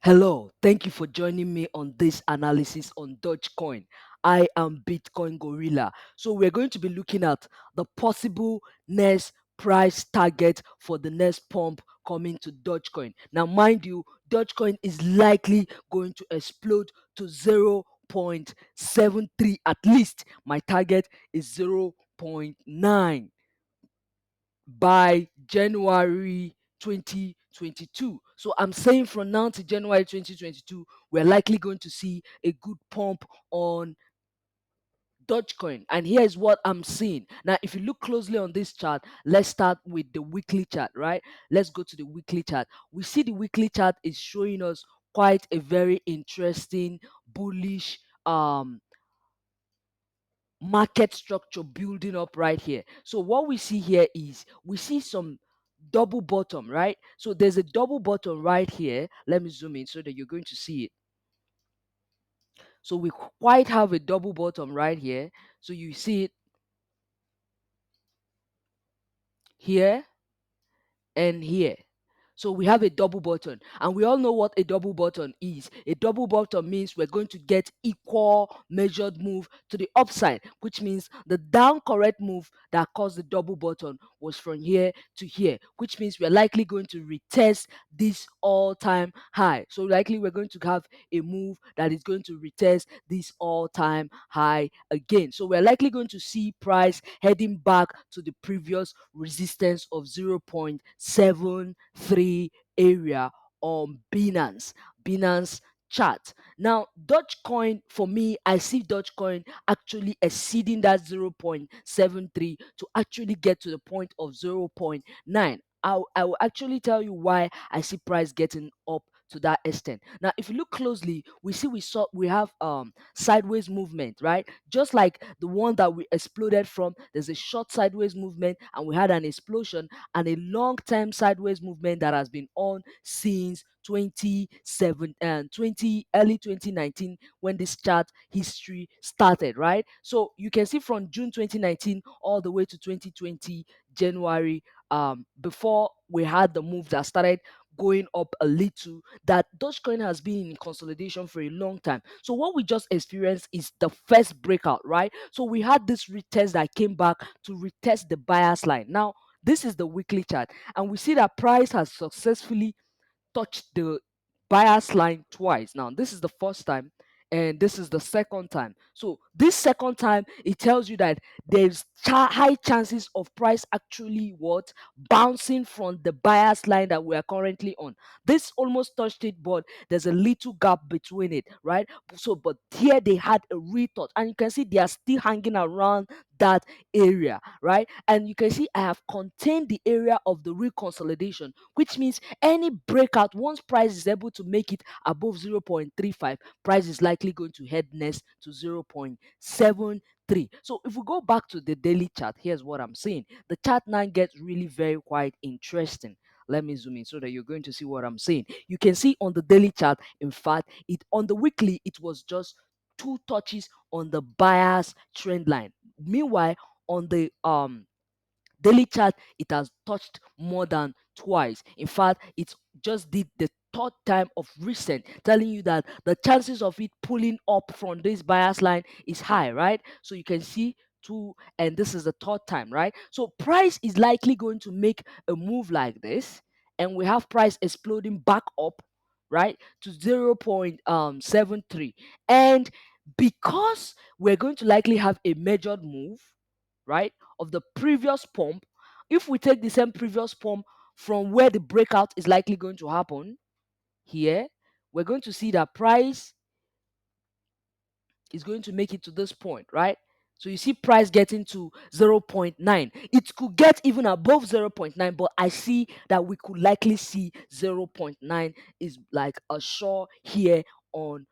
Hello, thank you for joining me on this analysis on Dogecoin. I am Bitcoin Gorilla. So we're going to be looking at the possible next price target for the next pump coming to Dogecoin. Now, mind you, Dogecoin is likely going to explode to 0.73 at least. My target is 0.9 by January 2022. So I'm saying from now to January 2022, we're likely going to see a good pump on Dogecoin. And here is what I'm seeing. Now, if you look closely on this chart, let's start with the weekly chart, right? Let's go to the weekly chart. We see the weekly chart is showing us quite a very interesting bullish market structure building up right here. So what we see here is we see some double bottom, right? So there's a double bottom right here. Let me zoom in so that you're going to see it. So we quite have a double bottom right here. So you see it here and here. So we have a double bottom, and we all know what a double bottom is. A double bottom means we're going to get equal measured move to the upside, which means the down correct move that caused the double bottom was from here to here, which means we're likely going to retest this all-time high. So likely we're going to have a move that is going to retest this all-time high again. So we're likely going to see price heading back to the previous resistance of 0.73 area on Binance chart. Now, Dogecoin, for me, I see Dogecoin actually exceeding that 0.73 to actually get to the point of 0.9. I will actually tell you why I see price getting up to that extent. Now, if you look closely, we have sideways movement, right? Just like the one that we exploded from, there's a short sideways movement and we had an explosion, and a long-term sideways movement that has been on since 27 and 20 early 2019 when this chart history started, right? So you can see from June 2019 all the way to 2020 January, before we had the move that started going up a little, that Dogecoin has been in consolidation for a long time. So what we just experienced is the first breakout, right? So we had this retest that came back to retest the buyer's line. Now, this is the weekly chart, and we see that price has successfully touched the buyer's line twice. Now, this is the first time and this is the second time. So this second time, it tells you that there's high chances of price actually what bouncing from the buyer's line that we are currently on. This almost touched it, but there's a little gap between it, right? So but here they had a retouch, and you can see they are still hanging around that area, right? And you can see I have contained the area of the reconsolidation, which means any breakout, once price is able to make it above 0.35, price is likely going to head next to 0.73. So if we go back to the daily chart, here's what I'm saying. The chart now gets really very quite interesting. Let me zoom in so that you're going to see what I'm saying. You can see on the daily chart, in fact, it on the weekly, it was just two touches on the buyer's trend line. Meanwhile, on the daily chart, it has touched more than twice. In fact, it just did the third time of recent, telling you that the chances of it pulling up from this buyer's line is high, right? So you can see two, and this is the third time, right? So price is likely going to make a move like this, and we have price exploding back up, right, to 0.73. And because we're going to likely have a measured move, right, of the previous pump, if we take the same previous pump from where the breakout is likely going to happen here, we're going to see that price is going to make it to this point, right? So you see price getting to 0.9. It could get even above 0.9, but I see that we could likely see 0.9 is like a shore here on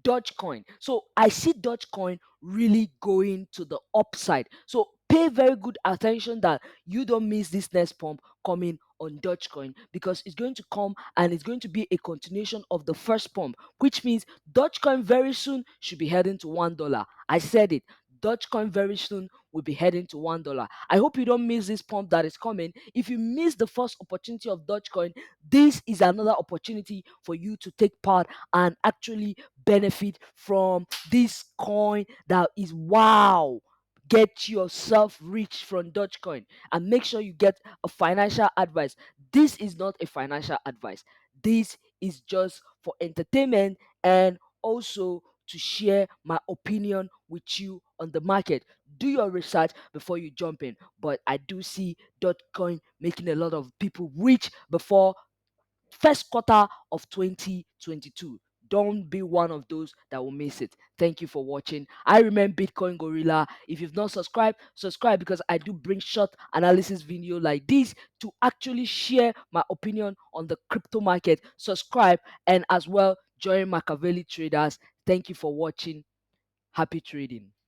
Dogecoin. So I see Dogecoin really going to the upside. So pay very good attention that you don't miss this next pump coming on Dogecoin, because it's going to come and it's going to be a continuation of the first pump, which means Dogecoin very soon should be heading to $1. I said it. Dogecoin very soon will be heading to $1. I hope you don't miss this pump that is coming. If you miss the first opportunity of Dogecoin, this is another opportunity for you to take part and actually benefit from this coin that is wow. Get yourself rich from Dogecoin and make sure you get a financial advice. This is not a financial advice. This is just for entertainment and also to share my opinion with you on the market. Do your research before you jump in. But I do see Dogecoin making a lot of people rich before first quarter of 2022. Don't be one of those that will miss it. Thank you for watching. I remain Bitcoin Gorilla. If you've not subscribed, subscribe because I do bring short analysis video like this to actually share my opinion on the crypto market. Subscribe and as well join Makaveli traders. Thank you for watching. Happy trading.